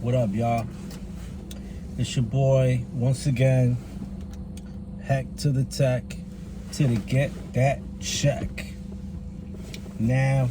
What up, y'all? It's your boy once again. Heck to the tech, to the get that check. Now,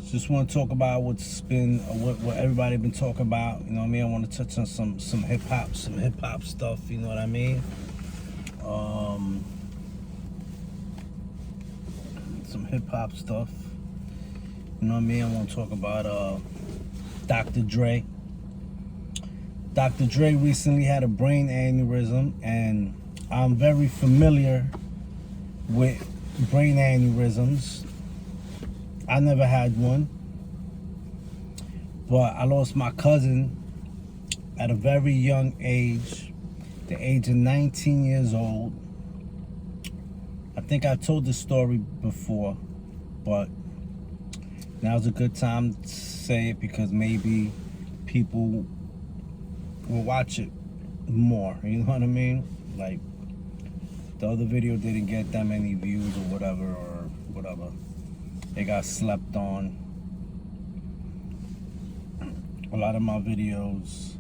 just want to talk about what's been what everybody been talking about. You know what I mean? I want to touch on some hip hop stuff. You know what I mean? Some hip hop stuff. You know what I mean? I want to talk about Dr. Dre. Dr. Dre recently had a brain aneurysm, and I'm very familiar with brain aneurysms. I never had one, but I lost my cousin at a very young age, the age of 19 years old. I think I've told this story before, but now's a good time to say it because maybe people will watch it more. You know what I mean? Like, the other video didn't get that many views or whatever. It got slept on. A lot of my videos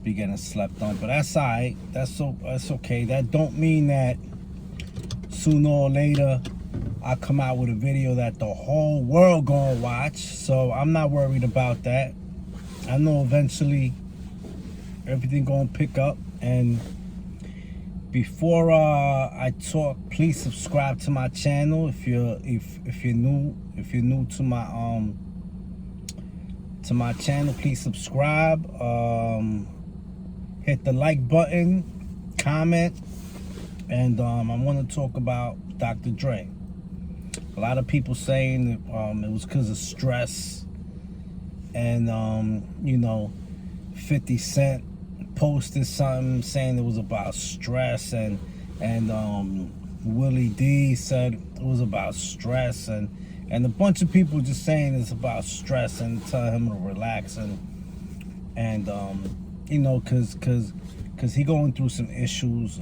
be getting slept on, but that's alright. That's okay. That don't mean that sooner or later I come out with a video that the whole world gonna watch. So I'm not worried about that. I know eventually everything gonna pick up. And before I talk, please subscribe to my channel if you're new to my channel. Please subscribe. Hit the like button, comment, and I want to talk about Dr. Dre. A lot of people saying that it was because of stress, and 50 Cent posted something saying it was about stress, and Willie D said it was about stress, and a bunch of people just saying it's about stress and telling him to relax, and cause he going through some issues.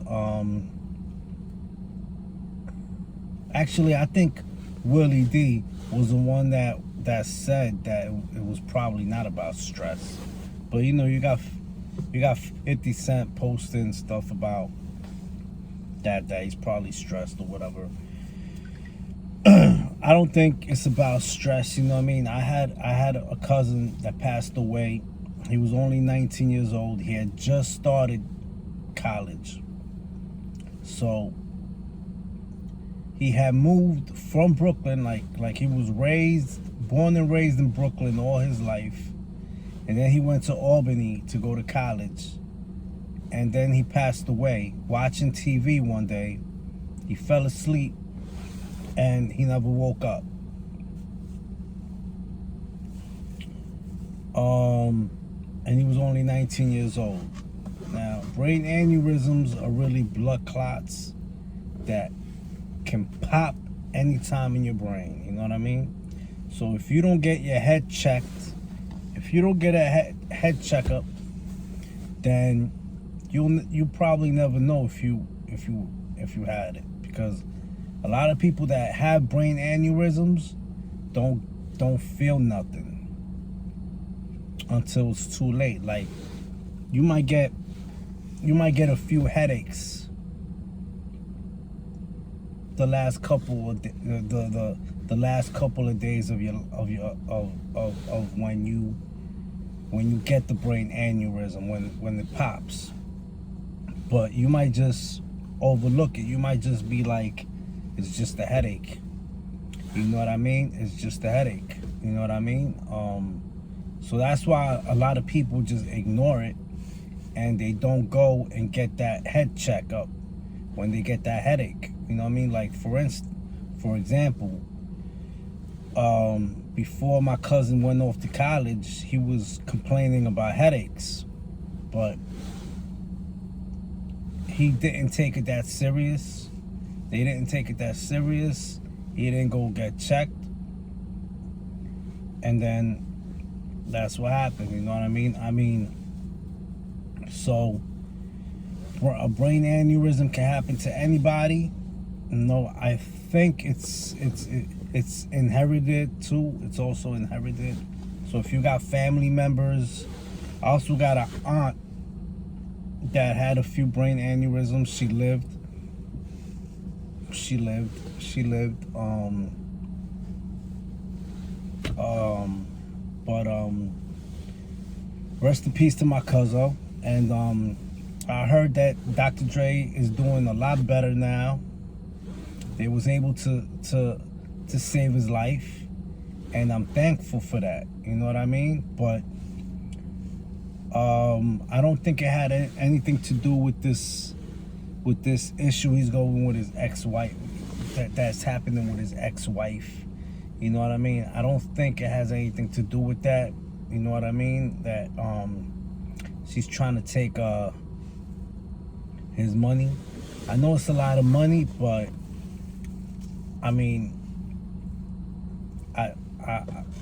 Actually, I think Willie D was the one that said that it was probably not about stress, but you got 50 Cent posting stuff about that he's probably stressed or whatever. I don't think it's about stress. You know what I mean? I had a cousin that passed away. He was only 19 years old. He had just started college. So he had moved from Brooklyn, like he was born and raised in Brooklyn all his life. And then he went to Albany to go to college. And then he passed away watching TV one day. He fell asleep and he never woke up. And he was only 19 years old. Now, brain aneurysms are really blood clots that can pop anytime in your brain. You know what I mean? So if you don't get your head checked, if you don't get a head checkup, then you probably never know if you had it, because a lot of people that have brain aneurysms don't feel nothing until it's too late. Like, you might get a few headaches the last couple of the last couple of days of when you get the brain aneurysm, when it pops. But you might just overlook it. You might just be like, it's just a headache. You know what I mean? It's just a headache. You know what I mean? So that's why a lot of people just ignore it, and they don't go and get that head checkup when they get that headache. You know what I mean? Like, for example, before my cousin went off to college, he was complaining about headaches, but he didn't take it that serious. They didn't take it that serious. He didn't go get checked, and then that's what happened. You know what I mean? So a brain aneurysm can happen to anybody. No, I think it's it's inherited too. It's also inherited. So if you got family members, I also got an aunt that had a few brain aneurysms. She lived. But rest in peace to my cousin. And I heard that Dr. Dre is doing a lot better now. They was able to save his life, and I'm thankful for that. You know what I mean? But I don't think it had anything to do with this issue he's going with his ex-wife. That's happening with his ex-wife. You know what I mean? I don't think it has anything to do with that. You know what I mean? That she's trying to take his money. I know it's a lot of money, but I mean, I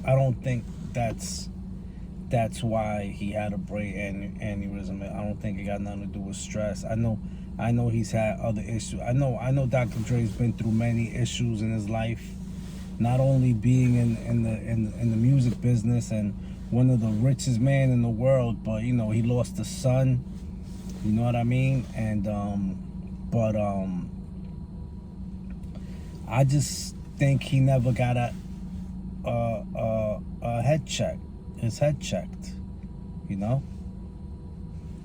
don't think that's why he had a brain aneurysm. I don't think it got nothing to do with stress. I know he's had other issues. I know Dr. Dre's been through many issues in his life. Not only being in the music business and one of the richest men in the world, but you know, he lost a son. You know what I mean? And I just think he never got a head check. His head checked. You know?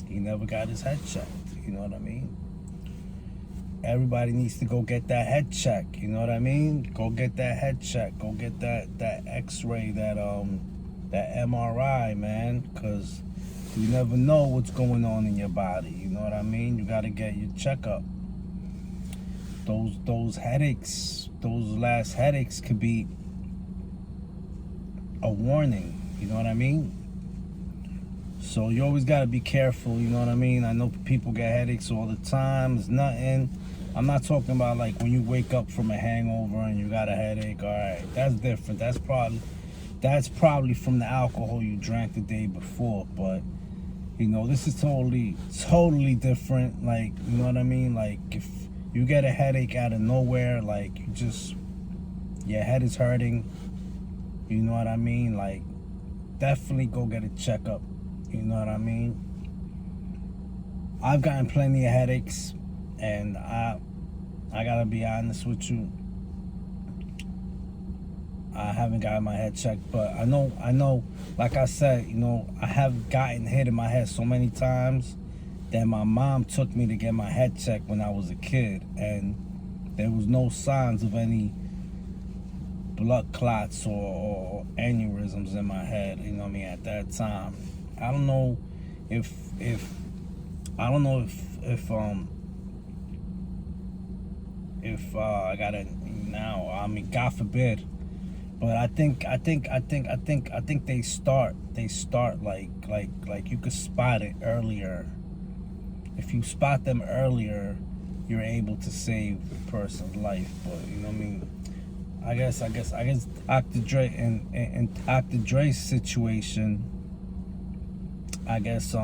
He never got his head checked. You know what I mean? Everybody needs to go get that head check. You know what I mean? Go get that head check. Go get that X-ray, that MRI, man. Because you never know what's going on in your body. You know what I mean? You got to get your checkup. Those headaches, those last headaches could be a warning. You know what I mean? So you always got to be careful. You know what I mean? I know people get headaches all the time. It's nothing. I'm not talking about like when you wake up from a hangover and you got a headache. All right, that's different. That's probably from the alcohol you drank the day before. But you know, this is totally different. Like, you know what I mean? Like if you get a headache out of nowhere, like your head is hurting. You know what I mean? Like, definitely go get a checkup. You know what I mean? I've gotten plenty of headaches, and I gotta be honest with you. I haven't gotten my head checked, but I know, like I said, you know, I have gotten hit in my head so many times that my mom took me to get my head checked when I was a kid, and there was no signs of any blood clots or aneurysms in my head, you know what I mean, at that time. I don't know if I got it now. I mean, God forbid. But I think they start like you could spot it earlier. If you spot them earlier, you're able to save a person's life. But you know what I mean? I guess Dr. Dre and Dr. Dre's situation, I guess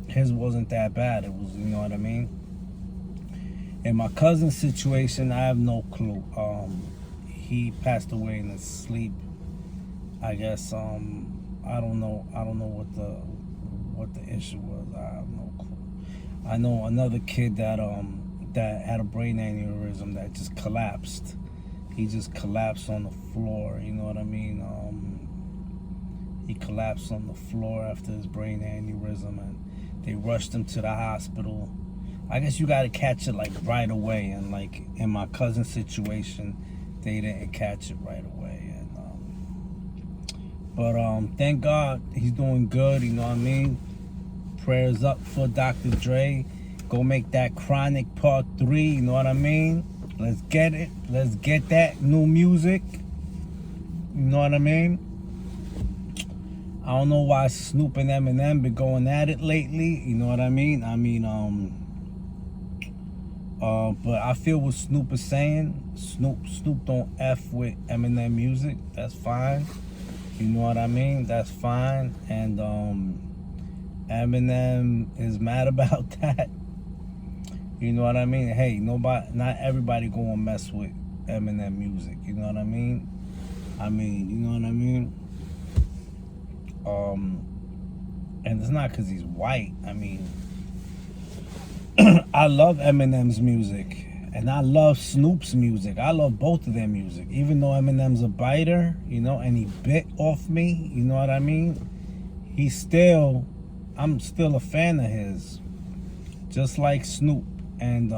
his wasn't that bad. It was, you know what I mean? In my cousin's situation, I have no clue. He passed away in his sleep. I guess I don't know what the issue was. I have no clue. I know another kid that had a brain aneurysm that just collapsed. He just collapsed on the floor, you know what I mean? He collapsed on the floor after his brain aneurysm, and they rushed him to the hospital. I guess you gotta catch it like right away, and like in my cousin's situation, they didn't catch it right away. And but thank God he's doing good, you know what I mean? Prayers up for Dr. Dre. Go make that Chronic Part 3, you know what I mean? Let's get it. Let's get that new music. You know what I mean? I don't know why Snoop and Eminem been going at it lately. You know what I mean? But I feel what Snoop is saying. Snoop don't F with Eminem music. That's fine. You know what I mean? That's fine. And Eminem is mad about that. You know what I mean? Hey, not everybody gonna mess with Eminem music. You know what I mean? You know what I mean? And it's not because he's white. I mean, I love Eminem's music, and I love Snoop's music. I love both of their music. Even though Eminem's a biter, you know, and he bit off me, you know what I mean? I'm still a fan of his, just like Snoop. And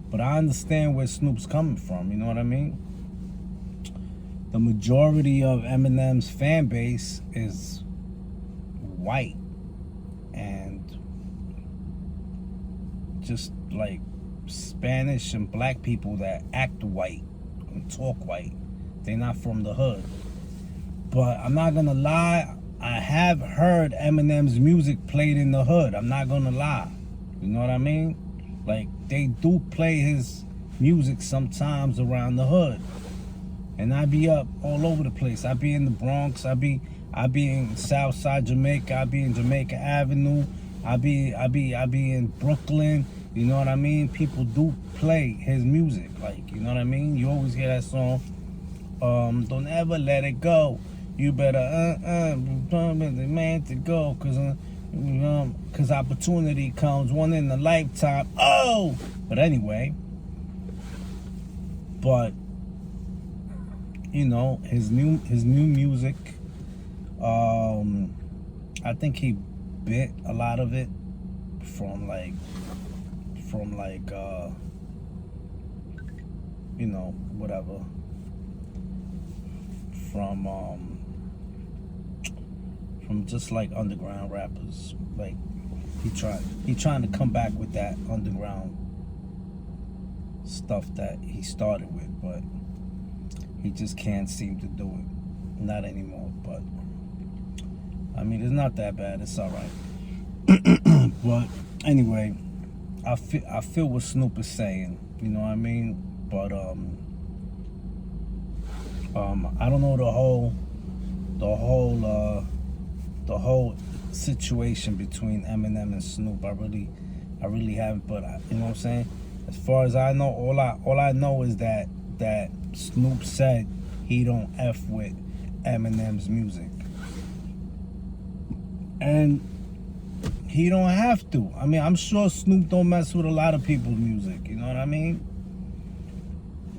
but I understand where Snoop's coming from. You know what I mean? The majority of Eminem's fan base is white and just like Spanish and black people that act white and talk white. They're not from the hood. But I'm not gonna lie, I have heard Eminem's music played in the hood. I'm not gonna lie. You know what I mean? Like, they do play his music sometimes around the hood. And I be up all over the place. I be in the Bronx. I be in Southside Jamaica. I be in Jamaica Avenue. I be in Brooklyn. You know what I mean? People do play his music. Like, you know what I mean? You always hear that song. Don't ever let it go. You better the man to go, cause opportunity comes one in a lifetime. Oh, but anyway. But you know, his new music, I think he bit a lot of it from like you know, whatever, from just like underground rappers. Like, he trying to come back with that underground stuff that he started with, but he just can't seem to do it. Not anymore, but I mean, it's not that bad. It's all right. But anyway, I feel what Snoop is saying. You know what I mean? But I don't know the whole situation between Eminem and Snoop. I really haven't. But you know what I'm saying? As far as I know, all I know is that Snoop said he don't F with Eminem's music. And he don't have to. I mean, I'm sure Snoop don't mess with a lot of people's music. You know what I mean?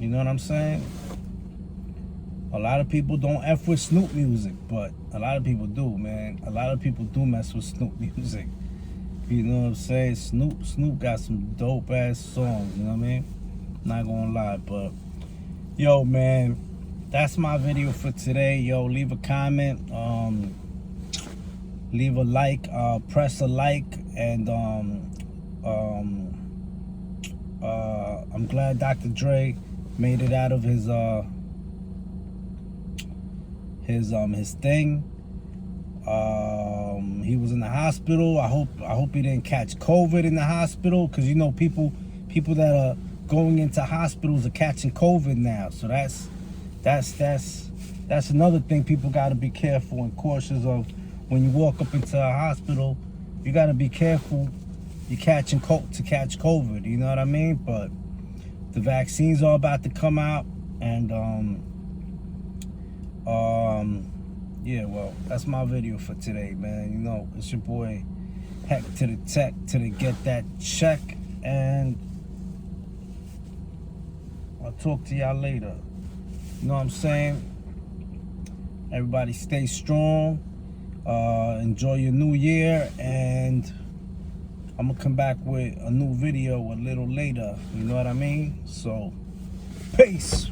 You know what I'm saying? A lot of people don't F with Snoop music, but a lot of people do, man. A lot of people do mess with Snoop music. You know what I'm saying? Snoop got some dope ass songs, you know what I mean? Not gonna lie, but yo, man, that's my video for today. Yo, leave a comment, leave a like, press a like, and I'm glad Dr. Dre made it out of his thing. He was in the hospital. I hope he didn't catch COVID in the hospital, because you know people that are going into hospitals are catching COVID now. So that's another thing people got to be careful and cautious of. When you walk up into a hospital, you got to be careful. You're catching to catch COVID. You know what I mean? But the vaccines are about to come out, and yeah, well, that's my video for today, man. You know, it's your boy Heck to the Tech to the Get That Check, and I'll talk to y'all later. You know what I'm saying? Everybody stay strong. Enjoy your new year, and I'm gonna come back with a new video a little later. You know what I mean? So, peace.